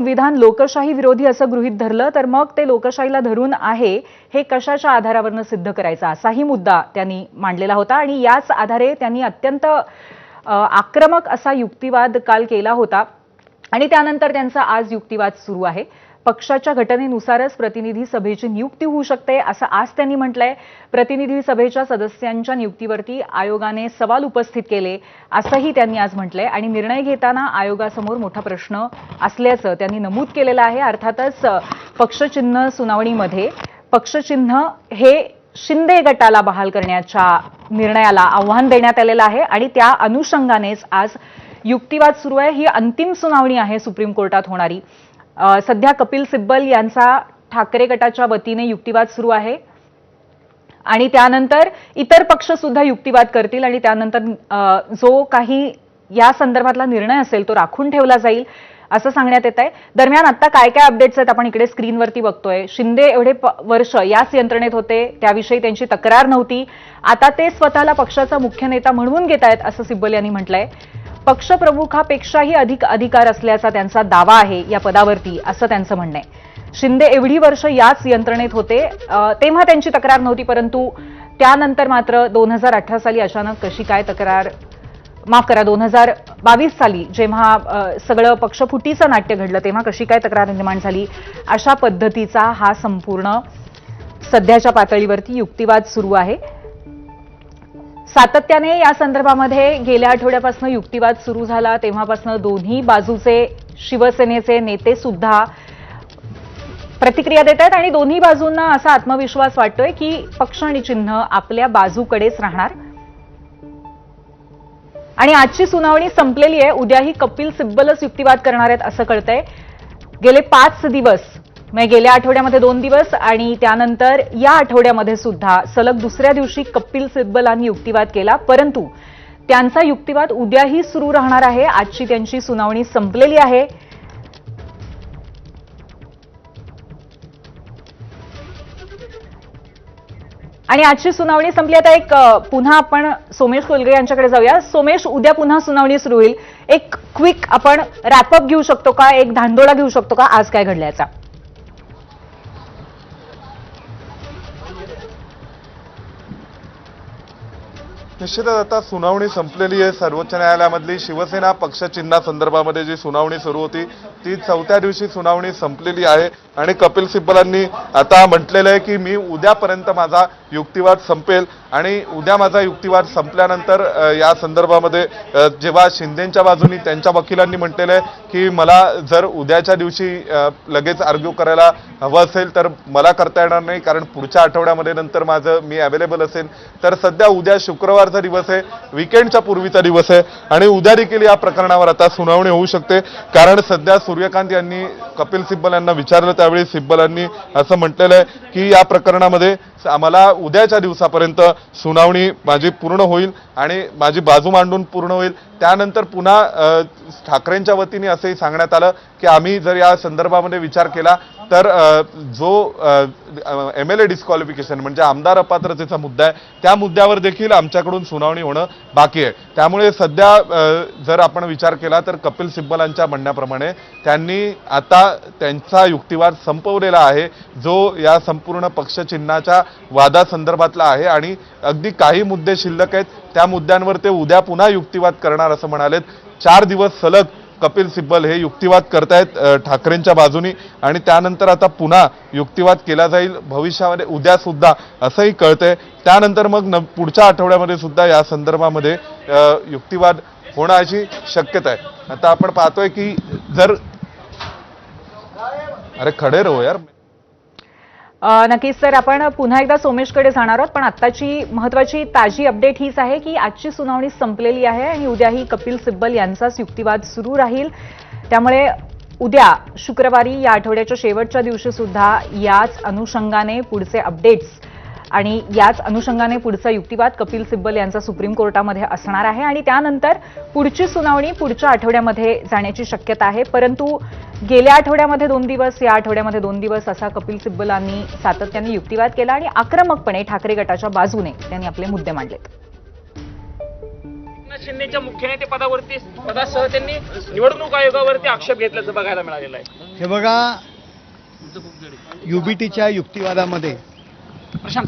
विधान लोकशाही विरोधी असं गृहीत धरलं तर मग ते लोकशाहीला धरून आहे हे कशाच्या आधारावरनं सिद्ध करायचं असाही मुद्दा त्यांनी मांडलेला होता आणि याच आधारे त्यांनी अत्यंत आक्रमक असा युक्तिवाद काल केला होता आणि त्यानंतर त्यांचा आज युक्तिवाद सुरू आहे। पक्षाच्या घटनेनुसारच प्रतिनिधी सभेची नियुक्ती होऊ शकते असं आज त्यांनी म्हटलंय। प्रतिनिधी सभेच्या सदस्यांच्या नियुक्तीवरती आयोगाने सवाल उपस्थित केले असंही त्यांनी आज म्हटलंय आणि निर्णय घेताना आयोगासमोर मोठा प्रश्न असल्याचं त्यांनी नमूद केलेलं आहे। अर्थातच पक्षचिन्ह सुनावणीमध्ये पक्षचिन्ह हे शिंदे गटाला बहाल करण्याच्या निर्णयाला आव्हान देण्यात आलेलं आहे आणि त्या अनुषंगानेच आज युक्तिवाद सुरू आहे। ही अंतिम सुनावणी आहे सुप्रीम कोर्टात होणारी। सध्या कपिल सिब्बल यांचा ठाकरे गटाच्या वतीने युक्तिवाद सुरू आहे आणि त्यानंतर इतर पक्ष सुद्धा युक्तिवाद करतील आणि त्यानंतर जो काही या संदर्भातला निर्णय असेल तो राखून ठेवला जाईल असं सांगण्यात येत आहे। दरम्यान आता काय काय अपडेट्स आहेत आपण इकडे स्क्रीनवरती बघतोय। शिंदे एवढे वर्ष याच यंत्रणेत होते, त्याविषयी त्यांची तक्रार नव्हती, आता ते स्वतःला पक्षाचा मुख्य नेता म्हणवून घेत आहेत असं सिब्बल यांनी म्हटलंय। पक्षप्रमुखापेक्षाही अधिक अधिकार असल्याचा त्यांचा दावा आहे या पदावरती असं त्यांचं म्हणणं आहे। शिंदे एवढी वर्ष याच यंत्रणेत होते तेव्हा त्यांची तक्रार नव्हती, परंतु त्यानंतर मात्र 2018 साली अचानक कशी काय तक्रार, माफ करा 2022 साली जेव्हा सगळं पक्षफुटीचं नाट्य घडलं तेव्हा कशी काय तक्रार निर्माण झाली, अशा पद्धतीचा हा संपूर्ण सध्याच्या पातळीवरती युक्तिवाद सुरू आहे। सातत्याने या संदर्भामध्ये गेल्या आठवड्यापासून युक्तिवाद सुरू झाला तेव्हापासून दोन्ही बाजूचे शिवसेनेचे नेते सुद्धा प्रतिक्रिया देत आहेत आणि दोन्ही बाजूंना असा आत्मविश्वास वाटतोय की पक्ष आणि चिन्ह आपल्या बाजूकडेच राहणार आणि आजची सुनावणी संपलेली आहे। उद्याही कपिल सिब्बलच युक्तिवाद करणार आहेत असं कळतंय। गेले 5 दिवस म्हणजे गेल्या आठवड्यामध्ये 2 दिवस आणि त्यानंतर या आठवड्यामध्ये सुद्धा सलग दुसऱ्या दिवशी कपिल सिब्बलांनी युक्तिवाद केला, परंतु त्यांचा युक्तिवाद उद्याही सुरू राहणार आहे। आजची त्यांची सुनावणी संपलेली आहे आणि आजची सुनावणी संपली। आता एक पुन्हा आपण सोमेश कोलगे यांच्याकडे जाऊया। सोमेश, उद्या पुन्हा सुनावणी सुरू होईल, एक क्विक आपण रॅपअप घेऊ शकतो का, एक धांदोळा घेऊ शकतो का आज काय घडल्याचा? निश्चितच आता सुनावणी संपलेली आहे। सर्वोच्च न्यायालयामधली शिवसेना पक्ष चिन्हासंदर्भामध्ये जी सुनावणी सुरू होती ती 4थ्या दिवशी सुनावणी संपलेली आहे आणि कपिल सिब्बलांनी आता म्हटलेलं आहे की मी उद्यापर्यंत माझा युक्तिवाद संपेल आणि उद्या माझा युक्तिवाद संपल्यानंतर या संदर्भामध्ये जेव्हा शिंदेच्या बाजूनी त्यांच्या वकिलांनी म्हटलेलं आहे की मला जर उद्याच्या दिवशी लगेच आर्ग्यू करायला हवं असेल तर मला करता येणार नाही, कारण पुढच्या आठवड्यामध्ये नंतर मी अवेलेबल असेल। तर सध्या उद्या शुक्रवारचा दिवस आहे, विकेंडच्या पूर्वीचा दिवस आहे आणि उद्या देखील या प्रकरणावर आता सुनावणी होऊ शकते, कारण सध्या सूर्यकांत यांनी कपिल सिब्बल यांना विचारलं त्यावेळी सिब्बलांनी असं म्हटलेलं आहे की या प्रकरणामध्ये आम्हाला उद्याच्या दिवसापर्यंत सुनावणी माझी पूर्ण होईल आणि माझी बाजू मांडून पूर्ण होईल। त्यानंतर पुन्हा ठाकरेंच्या वतीने असंही सांगण्यात आलं की आम्ही जर या संदर्भामध्ये विचार केला तर जो MLA डिस्क्वालिफिकेशन म्हणजे आमदार अपात्रतेचा मुद्दा आहे त्या मुद्द्यावर देखील आमच्याकडून सुनावणी होणं बाकी आहे। त्यामुळे सध्या जर आपण विचार केला तर कपिल सिब्बलांच्या म्हणण्याप्रमाणे त्यांनी आता त्यांचा युक्तिवाद संपवलेला आहे जो या संपूर्ण पक्षचिन्हाच्या वादासंदर्भातला आहे आणि अगदी काही मुद्दे शिल्लक आहेत, त्या मुद्द्यांवर ते उद्या पुन्हा युक्तिवाद करणार असं म्हणालेत। 4 दिवस सलग कपिल सिब्बल हे युक्तिवाद करतायत ठाकरेंच्या बाजूनी आणि त्यानंतर आता पुन्हा युक्तिवाद केला जाईल भविष्यामध्ये उद्या सुद्धा असंही कळतंय। त्यानंतर मग पुढच्या आठवड्यामध्ये सुद्धा या संदर्भामध्ये युक्तिवाद होण्याची शक्यता आहे। आता आपण पाहतोय की जर अरे खडे रहो यार। नक्कीच सर, आपण पुन्हा एकदा सोमेशकडे जाणार आहोत, पण आत्ताची महत्वाची ताजी अपडेट हीच आहे की आजची सुनावणी संपलेली आहे आणि उद्याही कपिल सिब्बल यांचाच युक्तिवाद सुरू राहील। त्यामुळे उद्या शुक्रवारी या आठवड्याच्या शेवटच्या दिवशी सुद्धा याच अनुषंगाने पुढचे अपडेट्स आणि याच अनुषंगाने पुढचा युक्तिवाद कपिल सिब्बल यांचा सुप्रीम कोर्टामध्ये असणार आहे आणि त्यानंतर पुढची सुनावणी पुढच्या आठवड्यामध्ये जाण्याची शक्यता आहे। परंतु गेल्या आठवड्यामध्ये 2 दिवस, या आठवड्यामध्ये 2 दिवस असा कपिल सिब्बलांनी सातत्याने युक्तिवाद केला आणि आक्रमकपणे ठाकरे गटाच्या बाजूने त्यांनी आपले मुद्दे मांडलेत। शिंदेच्या मुख्य नेते पदासह त्यांनी निवडणूक आयोगावरती आक्षेप घेतल्याचं बघायला मिळालेलं आहे. हे बघा, युबीटीच्या युक्तिवादामध्ये प्रशांत